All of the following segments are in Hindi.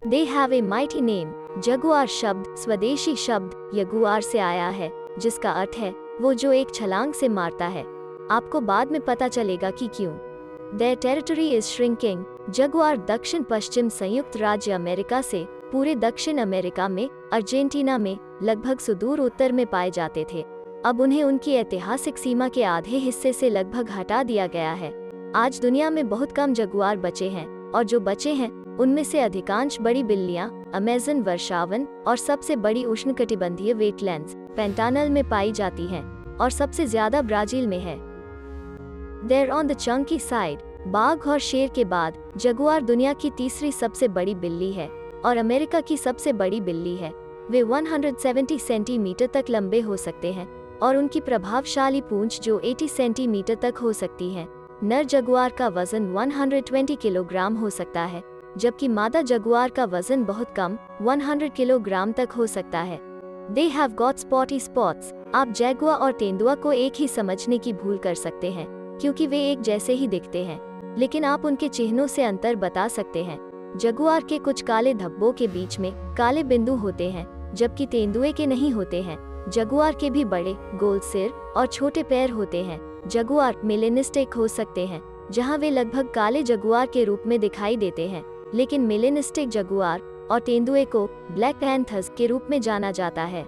They have a mighty name. Jaguar शब्द स्वदेशी शब्द यगुआर से आया है, जिसका अर्थ है वो जो एक छलांग से मारता है। आपको बाद में पता चलेगा कि क्यों। Their territory is shrinking। Jaguar दक्षिण पश्चिम संयुक्त राज्य अमेरिका से पूरे दक्षिण अमेरिका में, अर्जेंटीना में लगभग सुदूर उत्तर में पाए जाते थे। अब उन्हें उनकी ऐतिहासिक सीमा के आधे हिस्से से लगभग हटा दिया गया है। आज दुनिया में बहुत कम जगुआर बचे हैं, और जो बचे हैं उनमें से अधिकांश बड़ी बिल्लियां अमेज़न वर्षावन और सबसे बड़ी उष्णकटिबंधीय वेटलैंड्स पेंटानल में पाई जाती हैं, और सबसे ज्यादा ब्राजील में है। They're on the chunky side। बाघ और शेर के बाद जगुआर दुनिया की तीसरी सबसे बड़ी बिल्ली है और अमेरिका की सबसे बड़ी बिल्ली है। वे 170 सेंटीमीटर तक लंबे हो सकते हैं और उनकी प्रभावशाली पूंछ जो 80 सेंटीमीटर तक हो सकती है। नर जगुआर का वजन 120 किलोग्राम हो सकता है, जबकि मादा जगुआर का वजन बहुत कम 100 किलोग्राम तक हो सकता है। They have got spotty spots। आप जगुआ और तेंदुआ को एक ही समझने की भूल कर सकते हैं, क्योंकि वे एक जैसे ही दिखते हैं, लेकिन आप उनके चिन्हों से अंतर बता सकते हैं। जगुआर के कुछ काले धब्बों के बीच में काले बिंदु होते हैं, जबकि तेंदुए के नहीं होते हैं। जगुआर के भी बड़े गोल सिर और छोटे पैर होते हैं। जगुआर मेलेनिस्टिक हो सकते हैं, जहां वे लगभग काले जगुआर के रूप में दिखाई देते हैं, लेकिन मेलेनिस्टिक जगुआर और तेंदुए को ब्लैक पैंथर्स के रूप में जाना जाता है।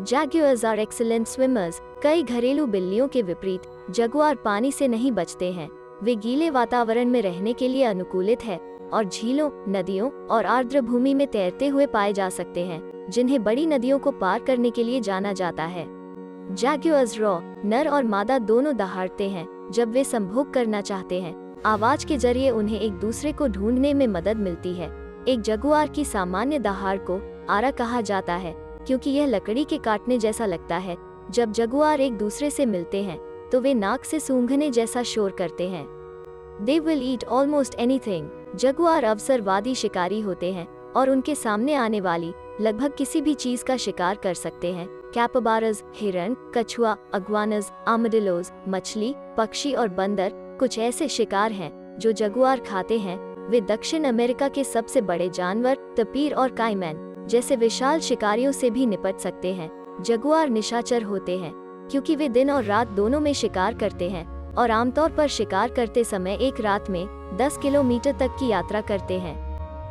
Jaguars are excellent swimmers. कई घरेलू बिल्लियों के विपरीत जगुआर पानी से नहीं बचते हैं। वे गीले वातावरण में रहने के लिए अनुकूलित है और झीलों, नदियों और आर्द्र भूमि में तैरते हुए पाए जा सकते हैं, जिन्हें बड़ी नदियों को पार करने के लिए जाना जाता है। जैगुआर्स रॉ नर और मादा दोनों दहाड़ते हैं जब वे संभोग करना चाहते हैं। आवाज के जरिए उन्हें एक दूसरे को ढूंढने में मदद मिलती है। एक जगुआर की सामान्य दहाड़ को आरा कहा जाता है, क्योंकि यह लकड़ी के काटने जैसा लगता है। जब जगुआर एक दूसरे से मिलते हैं तो वे नाक से सूंघने जैसा शोर करते हैं। They will eat almost anything। Jaguar अवसरवादी शिकारी होते हैं और उनके सामने आने वाली लगभग किसी भी चीज का शिकार कर सकते हैं। कैपिबारास हिरण, कछुआ, अग्वानस, आर्माडिलोज, मछली, पक्षी और बंदर कुछ ऐसे शिकार हैं जो जगुआर खाते हैं। वे दक्षिण अमेरिका के सबसे बड़े जानवर तपीर और काइमैन जैसे विशाल शिकारियों से भी निपट सकते हैं। जगुआर निशाचर होते हैं क्योंकि वे दिन और रात दोनों में शिकार करते हैं और आमतौर पर शिकार करते समय एक रात में 10 किलोमीटर तक की यात्रा करते हैं।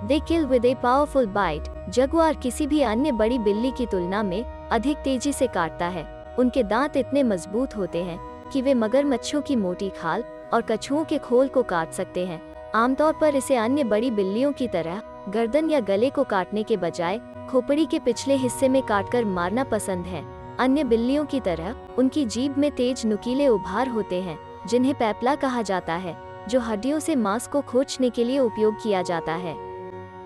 They kill with a powerful bite। Jaguar किसी भी अन्य बड़ी बिल्ली की तुलना में अधिक तेजी से काटता है। उनके दांत इतने मजबूत होते हैं कि वे मगरमच्छों की मोटी खाल और कछुओं के खोल को काट सकते हैं। आमतौर पर इसे अन्य बड़ी बिल्लियों की तरह गर्दन या गले को काटने के बजाय खोपड़ी के पिछले हिस्से में काटकर मारना पसंद है। अन्य बिल्लियों की तरह उनकी जीभ में तेज नुकीले उभार होते हैं, जिन्हें पैपला कहा जाता है, जो हड्डियों से मांस को खींचने के लिए उपयोग किया जाता है।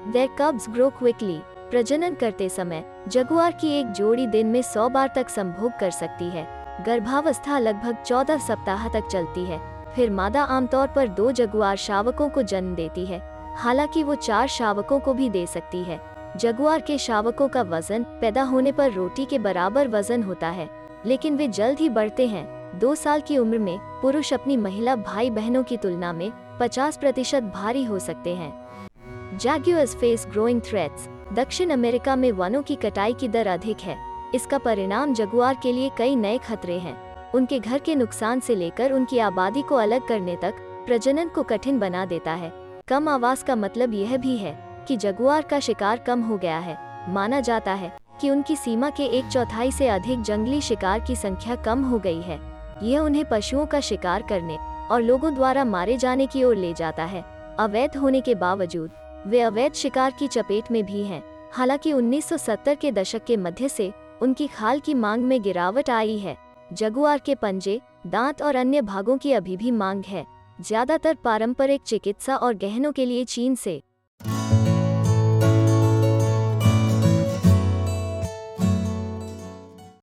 Their cubs grow quickly। प्रजनन करते समय जगुआर की एक जोड़ी दिन में 100 बार तक संभोग कर सकती है। गर्भावस्था लगभग 14 सप्ताह तक चलती है। फिर मादा आमतौर पर 2 जगुआर शावकों को जन्म देती है, हालांकि वो 4 शावकों को भी दे सकती है। जगुआर के शावकों का वजन पैदा होने पर रोटी के बराबर वजन होता है, लेकिन वे जल्द ही बढ़ते हैं। 2 साल की उम्र में पुरुष अपनी महिला भाई बहनों की तुलना में 50% भारी हो सकते हैं। Jaguars face growing threats. दक्षिण अमेरिका में वनों की कटाई की दर अधिक है। इसका परिणाम जगुआर के लिए कई नए खतरे हैं। उनके घर के नुकसान से लेकर उनकी आबादी को अलग करने तक प्रजनन को कठिन बना देता है। कम आवास का मतलब यह भी है कि जगुआर का शिकार कम हो गया है। माना जाता है कि उनकी सीमा के 1/4 से अधिक जंगली शिकार की संख्या कम हो गई है। यह उन्हें पशुओं का शिकार करने और लोगों द्वारा मारे जाने की ओर ले जाता है। अवैध होने के बावजूद वे अवैध शिकार की चपेट में भी हैं। हालांकि 1970 के दशक के मध्य से उनकी खाल की मांग में गिरावट आई है। जगुआर के पंजे, दांत और अन्य भागों की अभी भी मांग है, ज्यादातर पारंपरिक चिकित्सा और गहनों के लिए चीन से।